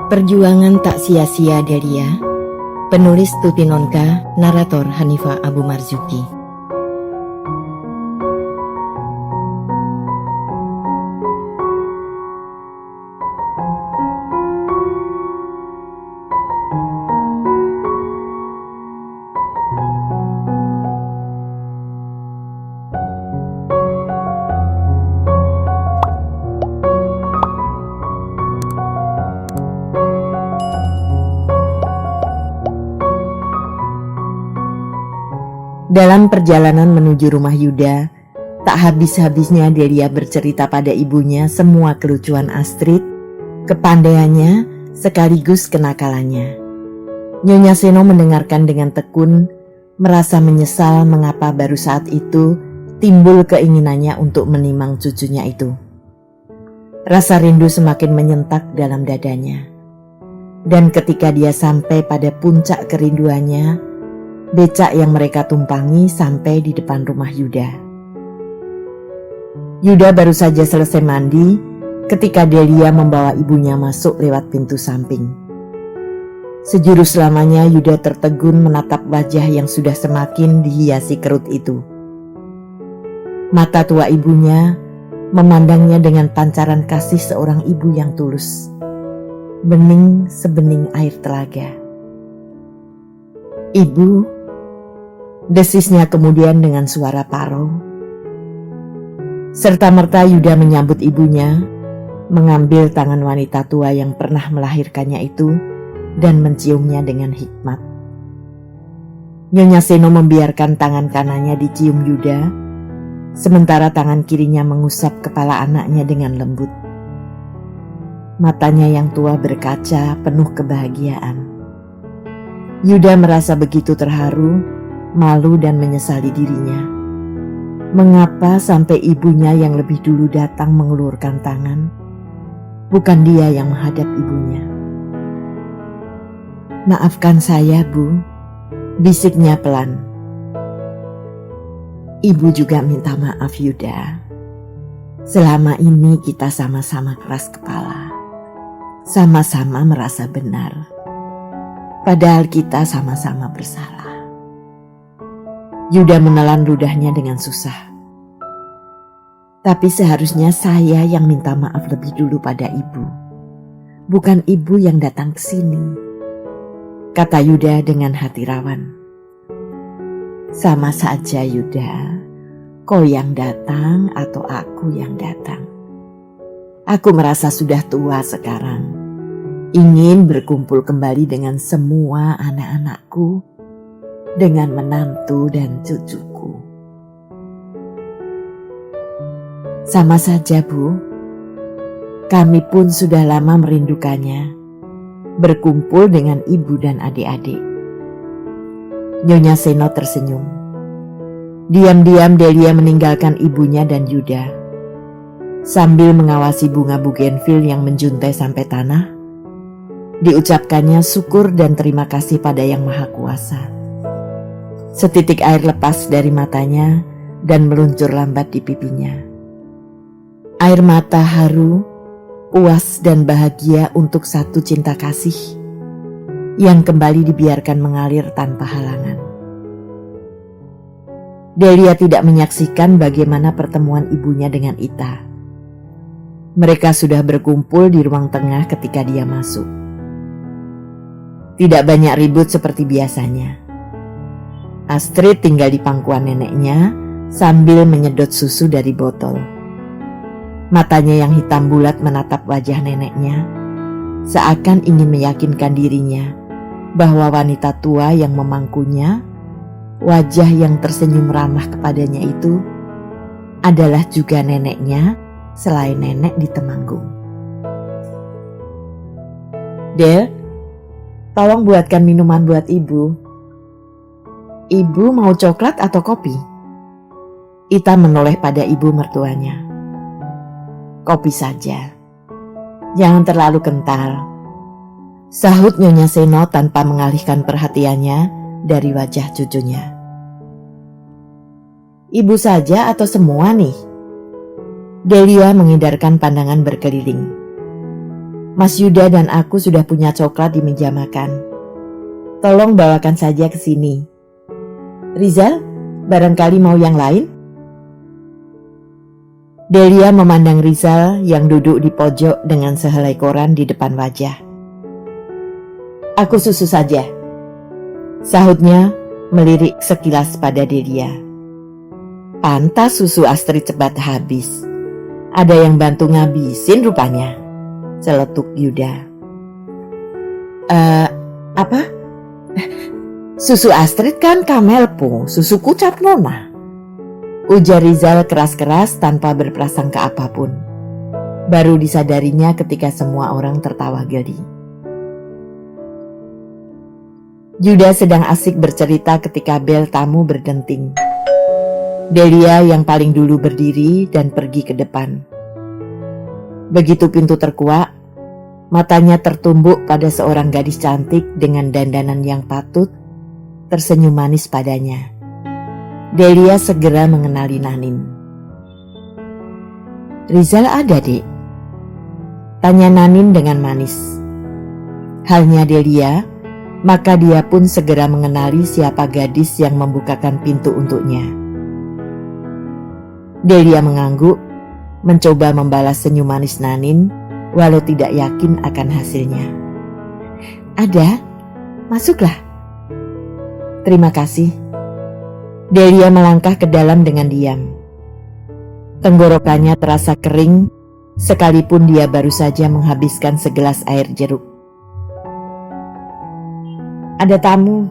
Perjuangan tak sia-sia Delia. Penulis Tuti Nonka, narator Hanifah Abu Marzuki. Dalam perjalanan menuju rumah Yuda, tak habis-habisnya Delia bercerita pada ibunya semua kelucuan Astrid, kepandaiannya, sekaligus kenakalannya. Nyonya Seno mendengarkan dengan tekun, merasa menyesal mengapa baru saat itu timbul keinginannya untuk menimang cucunya itu. Rasa rindu semakin menyentak dalam dadanya. Dan ketika dia sampai pada puncak kerinduannya, becak yang mereka tumpangi sampai di depan rumah Yuda. Yuda baru saja selesai mandi ketika Delia membawa ibunya masuk lewat pintu samping. Sejurus lamanya Yuda tertegun menatap wajah yang sudah semakin dihiasi kerut itu. Mata tua ibunya memandangnya dengan pancaran kasih seorang ibu yang tulus, bening sebening air telaga. "Ibu," desisnya kemudian dengan suara parau. Serta-merta Yuda menyambut ibunya, mengambil tangan wanita tua yang pernah melahirkannya itu dan menciumnya dengan hikmat. Nyonya Seno membiarkan tangan kanannya dicium Yuda, sementara tangan kirinya mengusap kepala anaknya dengan lembut. Matanya yang tua berkaca penuh kebahagiaan. Yuda merasa begitu terharu, malu dan menyesali dirinya. Mengapa sampai ibunya yang lebih dulu datang mengulurkan tangan, bukan dia yang menghadap ibunya. "Maafkan saya, Bu," bisiknya pelan. "Ibu juga minta maaf, Yuda. Selama ini kita sama-sama keras kepala, sama-sama merasa benar, padahal kita sama-sama bersalah." Yuda menelan ludahnya dengan susah. "Tapi seharusnya saya yang minta maaf lebih dulu pada ibu, bukan ibu yang datang ke sini," kata Yuda dengan hati rawan. "Sama saja Yuda, kau yang datang atau aku yang datang. Aku merasa sudah tua sekarang, ingin berkumpul kembali dengan semua anak-anakku, dengan menantu dan cucuku." "Sama saja, Bu. Kami pun sudah lama merindukannya, berkumpul dengan ibu dan adik-adik." Nyonya Seno tersenyum. Diam-diam Delia meninggalkan ibunya dan Yuda. Sambil mengawasi bunga bugenvil yang menjuntai sampai tanah, diucapkannya syukur dan terima kasih pada Yang Maha Kuasa. Setitik air lepas dari matanya dan meluncur lambat di pipinya. Air mata haru, puas dan bahagia untuk satu cinta kasih yang kembali dibiarkan mengalir tanpa halangan. Delia tidak menyaksikan bagaimana pertemuan ibunya dengan Ita. Mereka sudah berkumpul di ruang tengah ketika dia masuk. Tidak banyak ribut seperti biasanya. Astrid tinggal di pangkuan neneknya sambil menyedot susu dari botol. Matanya yang hitam bulat menatap wajah neneknya, seakan ingin meyakinkan dirinya bahwa wanita tua yang memangkunya, wajah yang tersenyum ramah kepadanya itu adalah juga neneknya selain nenek di Temanggung. "Del, tolong buatkan minuman buat ibu. Ibu mau coklat atau kopi?" Ita menoleh pada ibu mertuanya. "Kopi saja. Jangan terlalu kental," sahut Nyonya Seno tanpa mengalihkan perhatiannya dari wajah cucunya. "Ibu saja atau semua nih?" Delia mengindarkan pandangan berkeliling. Mas Yuda dan aku sudah punya coklat di meja makan. Tolong bawakan saja ke sini. Rizal, barangkali mau yang lain? Delia memandang Rizal yang duduk di pojok dengan sehelai koran di depan wajah. Aku susu saja, sahutnya melirik sekilas pada Delia. Pantas susu Astrid cepat habis. Ada yang bantu ngabisin rupanya, celetuk Yuda. Apa? Susu Astrid kan Kamelpo, susuku Cap Nona, ujar Rizal keras-keras tanpa berprasangka apapun. Baru disadarinya ketika semua orang tertawa geli. Yuda sedang asik bercerita ketika bel tamu berdenting. Delia yang paling dulu berdiri dan pergi ke depan. Begitu pintu terkuak, matanya tertumbuk pada seorang gadis cantik dengan dandanan yang patut, tersenyum manis padanya. Delia segera mengenali Nanin. Rizal ada, Dek? Tanya Nanin dengan manis. Halnya Delia, maka dia pun segera mengenali siapa gadis yang membukakan pintu untuknya. Delia mengangguk, mencoba membalas senyum manis Nanin, walau tidak yakin akan hasilnya. Ada, masuklah. Terima kasih. Delia melangkah ke dalam dengan diam. Tenggorokannya terasa kering, sekalipun dia baru saja menghabiskan segelas air jeruk. Ada tamu,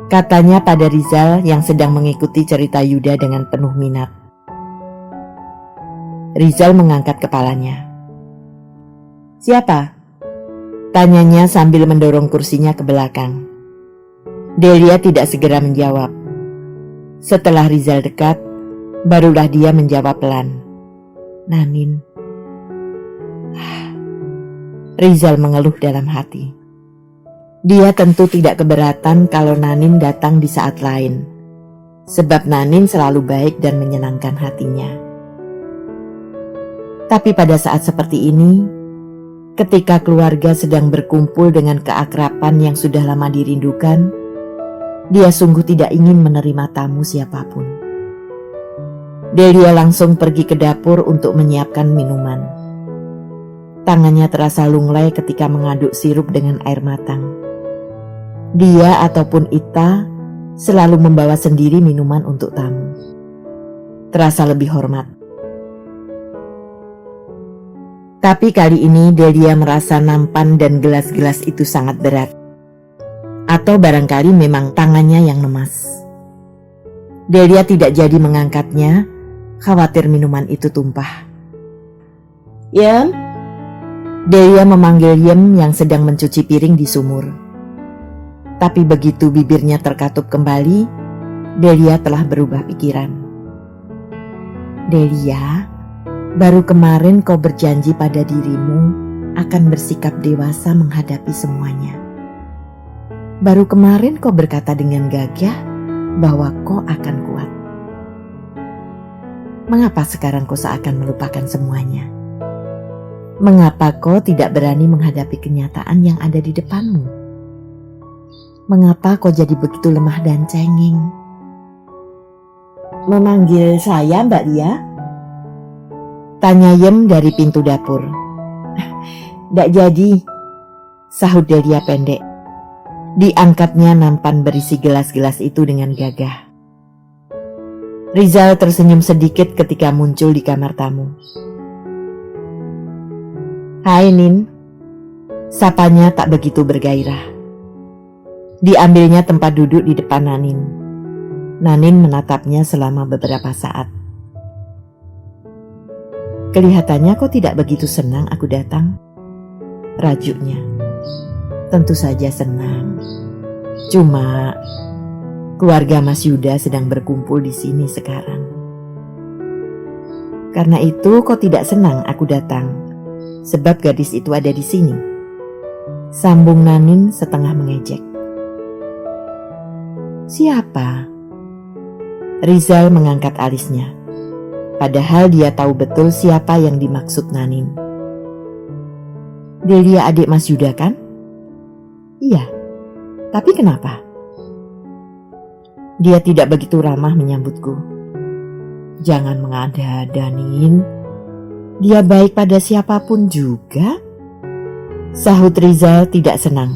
katanya pada Rizal yang sedang mengikuti cerita Yuda dengan penuh minat. Rizal mengangkat kepalanya. Siapa? Tanyanya sambil mendorong kursinya ke belakang. Delia tidak segera menjawab. Setelah Rizal dekat, barulah dia menjawab pelan. Nanin. Rizal mengeluh dalam hati. Dia tentu tidak keberatan kalau Nanin datang di saat lain, sebab Nanin selalu baik dan menyenangkan hatinya. Tapi pada saat seperti ini, ketika keluarga sedang berkumpul dengan keakraban yang sudah lama dirindukan, dia sungguh tidak ingin menerima tamu siapapun. Delia langsung pergi ke dapur untuk menyiapkan minuman. Tangannya terasa lunglai ketika mengaduk sirup dengan air matang. Dia ataupun Ita selalu membawa sendiri minuman untuk tamu. Terasa lebih hormat. Tapi kali ini Delia merasa nampan dan gelas-gelas itu sangat berat. Atau barangkali memang tangannya yang lemas. Delia tidak jadi mengangkatnya, khawatir minuman itu tumpah. Yem? Delia memanggil Yem yang sedang mencuci piring di sumur. Tapi begitu bibirnya terkatup kembali, Delia telah berubah pikiran. Delia, baru kemarin kau berjanji pada dirimu akan bersikap dewasa menghadapi semuanya. Baru kemarin kau berkata dengan gagah bahwa kau akan kuat. Mengapa sekarang kau seakan melupakan semuanya? Mengapa kau tidak berani menghadapi kenyataan yang ada di depanmu? Mengapa kau jadi begitu lemah dan cengeng? Memanggil saya, Mbak Lia? Tanya Yem dari pintu dapur. Ndak jadi, sahut Delia pendek. Diangkatnya nampan berisi gelas-gelas itu dengan gagah. Rizal tersenyum sedikit ketika muncul di kamar tamu. Hai Nin, sapanya tak begitu bergairah. Diambilnya tempat duduk di depan Nanin. Nanin menatapnya selama beberapa saat. Kelihatannya kau tidak begitu senang aku datang, rajuknya. Tentu saja senang. Cuma keluarga Mas Yuda sedang berkumpul di sini sekarang. Karena itu kau tidak senang aku datang, sebab gadis itu ada di sini. Sambung Nanin setengah mengejek. Siapa? Rizal mengangkat alisnya. Padahal dia tahu betul siapa yang dimaksud Nanin. Delia adik Mas Yuda kan? Iya, tapi kenapa? Dia tidak begitu ramah menyambutku. Jangan mengada-ada, Nin. Dia baik pada siapapun juga. Sahut Rizal tidak senang.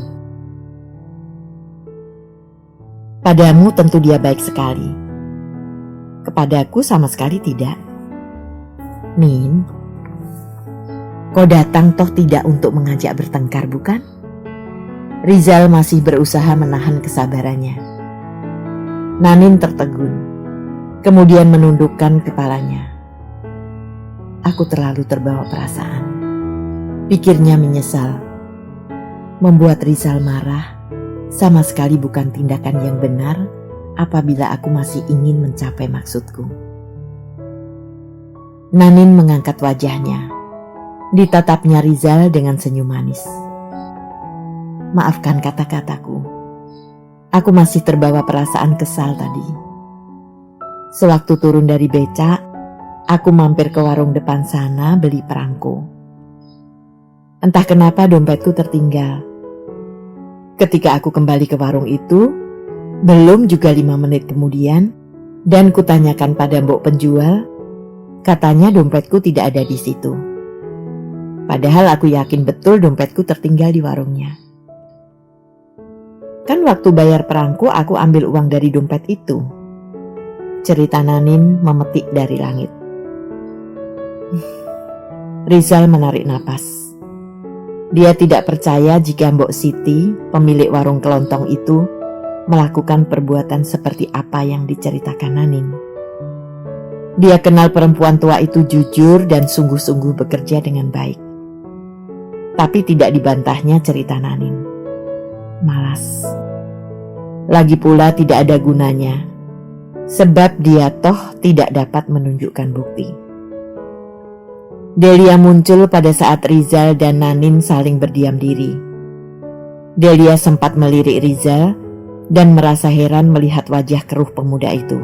Padamu tentu dia baik sekali. Kepadaku sama sekali tidak. Nin, kau datang toh tidak untuk mengajak bertengkar, bukan? Rizal masih berusaha menahan kesabarannya. Nanin tertegun, kemudian menundukkan kepalanya. Aku terlalu terbawa perasaan. Pikirnya menyesal. Membuat Rizal marah sama sekali bukan tindakan yang benar apabila aku masih ingin mencapai maksudku. Nanin mengangkat wajahnya. Ditatapnya Rizal dengan senyum manis. Maafkan kata-kataku. Aku masih terbawa perasaan kesal tadi. Sewaktu turun dari becak, aku mampir ke warung depan sana beli perangko. Entah kenapa dompetku tertinggal. Ketika aku kembali ke warung itu, belum juga 5 menit kemudian, dan kutanyakan pada mbok penjual, katanya dompetku tidak ada di situ. Padahal aku yakin betul dompetku tertinggal di warungnya. Kan waktu bayar perangko aku ambil uang dari dompet itu. Cerita Nanin memetik dari langit. Rizal menarik napas. Dia tidak percaya jika Mbok Siti, pemilik warung kelontong itu, melakukan perbuatan seperti apa yang diceritakan Nanin. Dia kenal perempuan tua itu jujur dan sungguh-sungguh bekerja dengan baik. Tapi tidak dibantahnya cerita Nanin. Malas. Lagi pula tidak ada gunanya, sebab dia toh tidak dapat menunjukkan bukti. Delia muncul pada saat Rizal dan Nanin saling berdiam diri. Delia sempat melirik Rizal dan merasa heran melihat wajah keruh pemuda itu.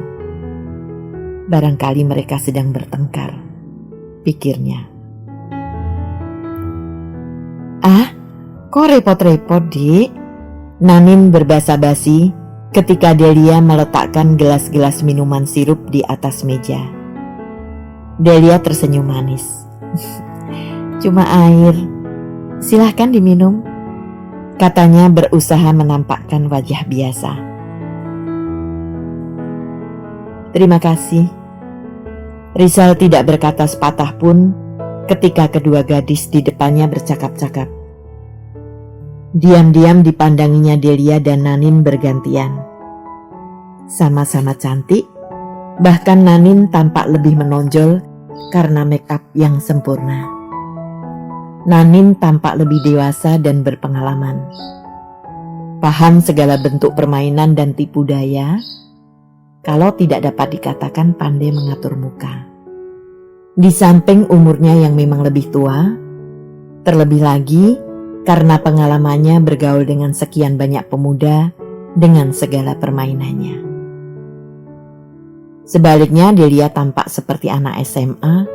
Barangkali mereka sedang bertengkar, pikirnya. Ah, kok repot-repot, Dik? Nanin berbasa-basi ketika Delia meletakkan gelas-gelas minuman sirup di atas meja. Delia tersenyum manis. Cuma air, silahkan diminum, katanya berusaha menampakkan wajah biasa. Terima kasih. Rizal tidak berkata sepatah pun ketika kedua gadis di depannya bercakap-cakap. Diam-diam dipandanginya Delia dan Nanin bergantian. Sama-sama cantik, bahkan Nanin tampak lebih menonjol karena make up yang sempurna. Nanin tampak lebih dewasa dan berpengalaman. Paham segala bentuk permainan dan tipu daya, kalau tidak dapat dikatakan pandai mengatur muka. Di samping umurnya yang memang lebih tua, terlebih lagi karena pengalamannya bergaul dengan sekian banyak pemuda dengan segala permainannya. Sebaliknya Delia tampak seperti anak SMA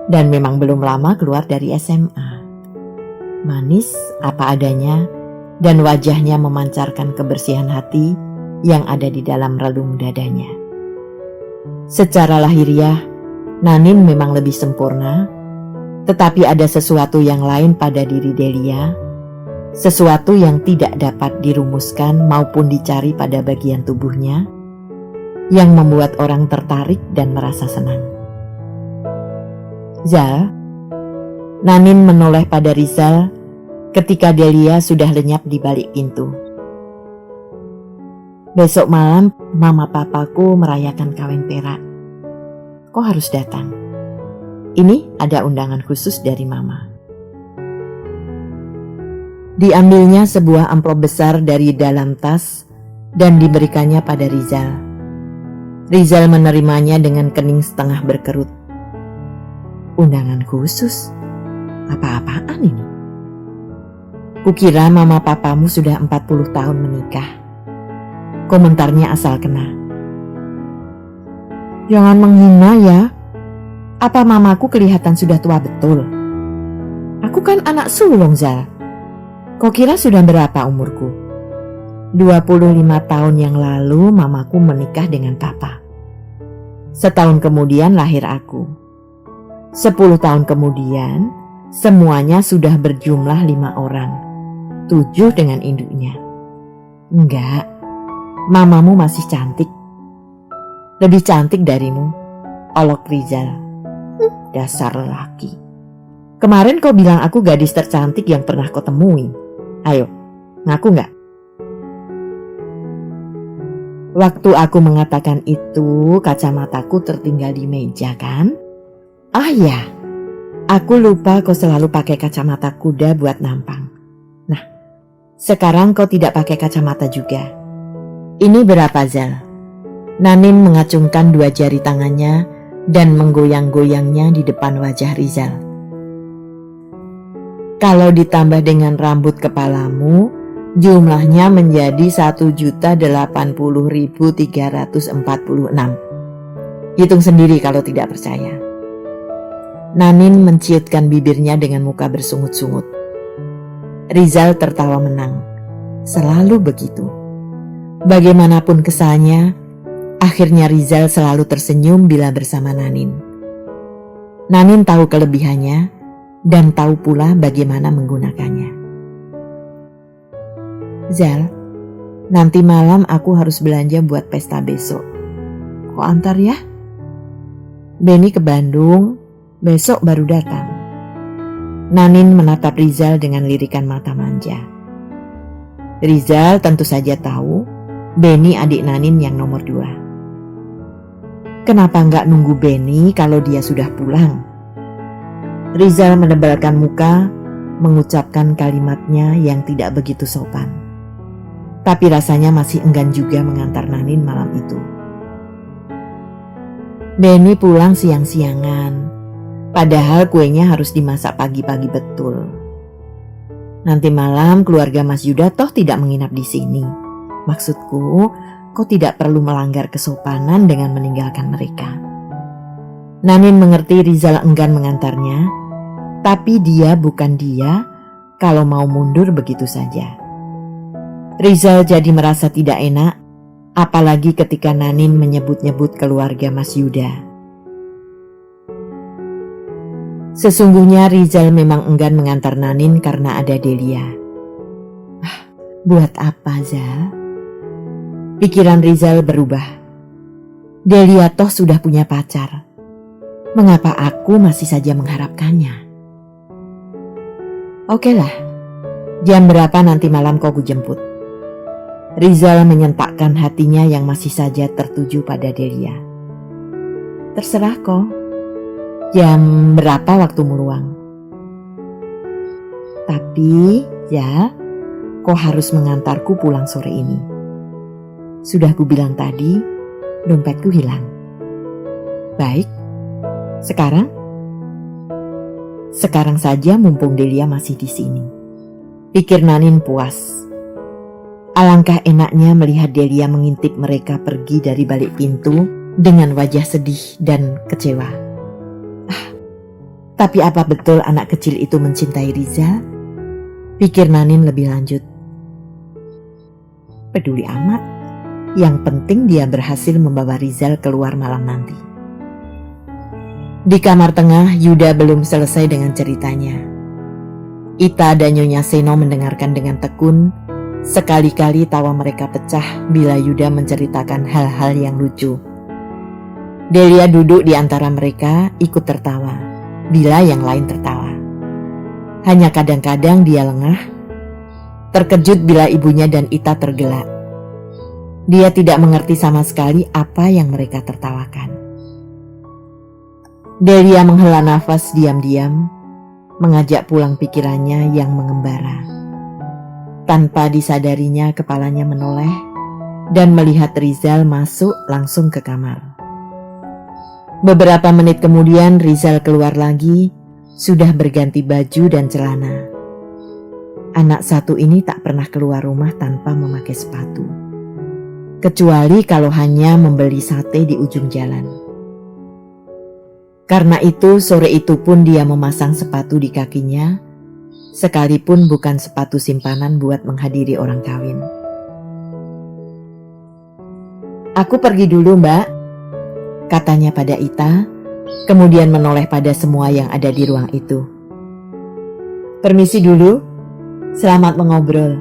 dan memang belum lama keluar dari SMA. Manis apa adanya dan wajahnya memancarkan kebersihan hati yang ada di dalam relung dadanya. Secara lahiriah, Nanin memang lebih sempurna, tetapi ada sesuatu yang lain pada diri Delia, sesuatu yang tidak dapat dirumuskan maupun dicari pada bagian tubuhnya, yang membuat orang tertarik dan merasa senang. Zal, Nanin menoleh pada Rizal ketika Delia sudah lenyap di balik pintu. Besok malam mama papaku merayakan kawin perak. Kau harus datang. Ini ada undangan khusus dari mama. Diambilnya sebuah amplop besar dari dalam tas dan diberikannya pada Rizal. Rizal menerimanya dengan kening setengah berkerut. Undangan khusus? Apa-apaan ini? Kukira mama papamu sudah 40 tahun menikah. Komentarnya asal kena. Jangan menghina ya. Apa mamaku kelihatan sudah tua betul? Aku kan anak sulung, Zal. Kau kira sudah berapa umurku? 25 tahun yang lalu mamaku menikah dengan papa. Setahun kemudian lahir aku. 10 tahun kemudian semuanya sudah berjumlah 5 orang. 7 dengan induknya. Enggak, mamamu masih cantik. Lebih cantik darimu, olok Rizal. Dasar lelaki. Kemarin kau bilang aku gadis tercantik yang pernah kau temui. Ayo, ngaku gak? Waktu aku mengatakan itu, kacamataku tertinggal di meja kan? Ah ya, aku lupa kau selalu pakai kacamata kuda buat nampang. Nah, sekarang kau tidak pakai kacamata juga. Ini berapa, Zal? Nanin mengacungkan 2 jari tangannya dan menggoyang-goyangnya di depan wajah Rizal. Kalau ditambah dengan rambut kepalamu, jumlahnya menjadi 1.080.346. Hitung sendiri kalau tidak percaya. Nanin menciutkan bibirnya dengan muka bersungut-sungut. Rizal tertawa menang. Selalu begitu. Bagaimanapun kesalnya, akhirnya Rizal selalu tersenyum bila bersama Nanin. Nanin tahu kelebihannya dan tahu pula bagaimana menggunakannya. Zal, nanti malam aku harus belanja buat pesta besok. Kau antar ya? Benny ke Bandung, besok baru datang. Nanin menatap Rizal dengan lirikan mata manja. Rizal tentu saja tahu Benny adik Nanin yang nomor 2. Kenapa nggak nunggu Benny kalau dia sudah pulang? Rizal menebalkan muka, mengucapkan kalimatnya yang tidak begitu sopan. Tapi rasanya masih enggan juga mengantar Nanin malam itu. Benny pulang siang-siangan, padahal kuenya harus dimasak pagi-pagi betul. Nanti malam keluarga Mas Yuda toh tidak menginap di sini. Maksudku, kau tidak perlu melanggar kesopanan dengan meninggalkan mereka. Nanin mengerti Rizal enggan mengantarnya, tapi dia bukan dia kalau mau mundur begitu saja. Rizal jadi merasa tidak enak, apalagi ketika Nanin menyebut-nyebut keluarga Mas Yuda. Sesungguhnya Rizal memang enggan mengantar Nanin karena ada Delia. Buat apa, Zal? Pikiran Rizal berubah. Delia toh sudah punya pacar. Mengapa aku masih saja mengharapkannya? Oke lah, jam berapa nanti malam kau kujemput? Rizal menyentakkan hatinya yang masih saja tertuju pada Delia. Terserah kau. Jam berapa waktumu luang? Tapi, ya, kau harus mengantarku pulang sore ini. Sudah kubilang tadi, dompetku hilang. Baik, sekarang? Sekarang saja mumpung Delia masih di sini. Pikir Nanin puas. Alangkah enaknya melihat Delia mengintip mereka pergi dari balik pintu dengan wajah sedih dan kecewa. Tapi apa betul anak kecil itu mencintai Rizal? Pikir Nanin lebih lanjut. Peduli amat. Yang penting dia berhasil membawa Rizal keluar malam nanti. Di kamar tengah, Yuda belum selesai dengan ceritanya. Ita dan Nyonya Seno mendengarkan dengan tekun. Sekali-kali tawa mereka pecah bila Yuda menceritakan hal-hal yang lucu. Delia duduk di antara mereka, ikut tertawa, bila yang lain tertawa. Hanya kadang-kadang dia lengah, terkejut bila ibunya dan Ita tergelak. Dia tidak mengerti sama sekali apa yang mereka tertawakan. Delia menghela nafas diam-diam, mengajak pulang pikirannya yang mengembara. Tanpa disadarinya kepalanya menoleh dan melihat Rizal masuk langsung ke kamar. Beberapa menit kemudian Rizal keluar lagi, sudah berganti baju dan celana. Anak satu ini tak pernah keluar rumah tanpa memakai sepatu. Kecuali kalau hanya membeli sate di ujung jalan. Karena itu sore itu pun dia memasang sepatu di kakinya sekalipun bukan sepatu simpanan buat menghadiri orang kawin. "Aku pergi dulu, Mbak," katanya pada Ita, kemudian menoleh pada semua yang ada di ruang itu. "Permisi dulu, selamat mengobrol."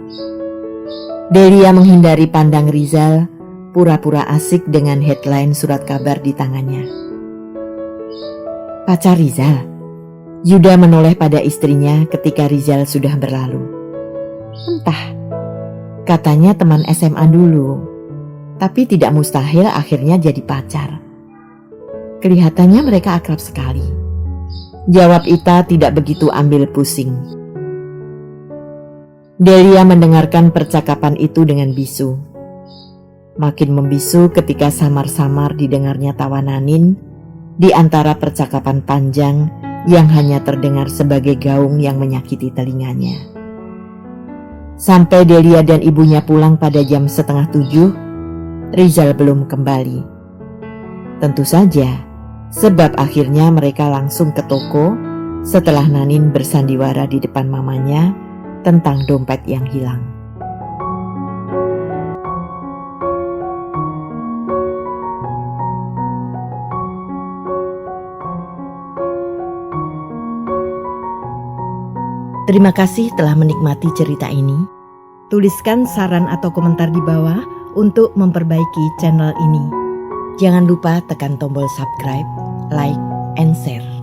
Delia menghindari pandang Rizal, pura-pura asik dengan headline surat kabar di tangannya. "Pacar Rizal?" Yuda menoleh pada istrinya ketika Rizal sudah berlalu. "Entah, katanya teman SMA dulu, tapi tidak mustahil akhirnya jadi pacar. Kelihatannya mereka akrab sekali," jawab Ita tidak begitu ambil pusing. Delia mendengarkan percakapan itu dengan bisu. Makin membisu ketika samar-samar didengarnya tawa Nanin di antara percakapan panjang yang hanya terdengar sebagai gaung yang menyakiti telinganya. Sampai Delia dan ibunya pulang pada jam 6:30, Rizal belum kembali. Tentu saja, sebab akhirnya mereka langsung ke toko setelah Nanin bersandiwara di depan mamanya tentang dompet yang hilang. Terima kasih telah menikmati cerita ini. Tuliskan saran atau komentar di bawah untuk memperbaiki channel ini. Jangan lupa tekan tombol subscribe, like, and share.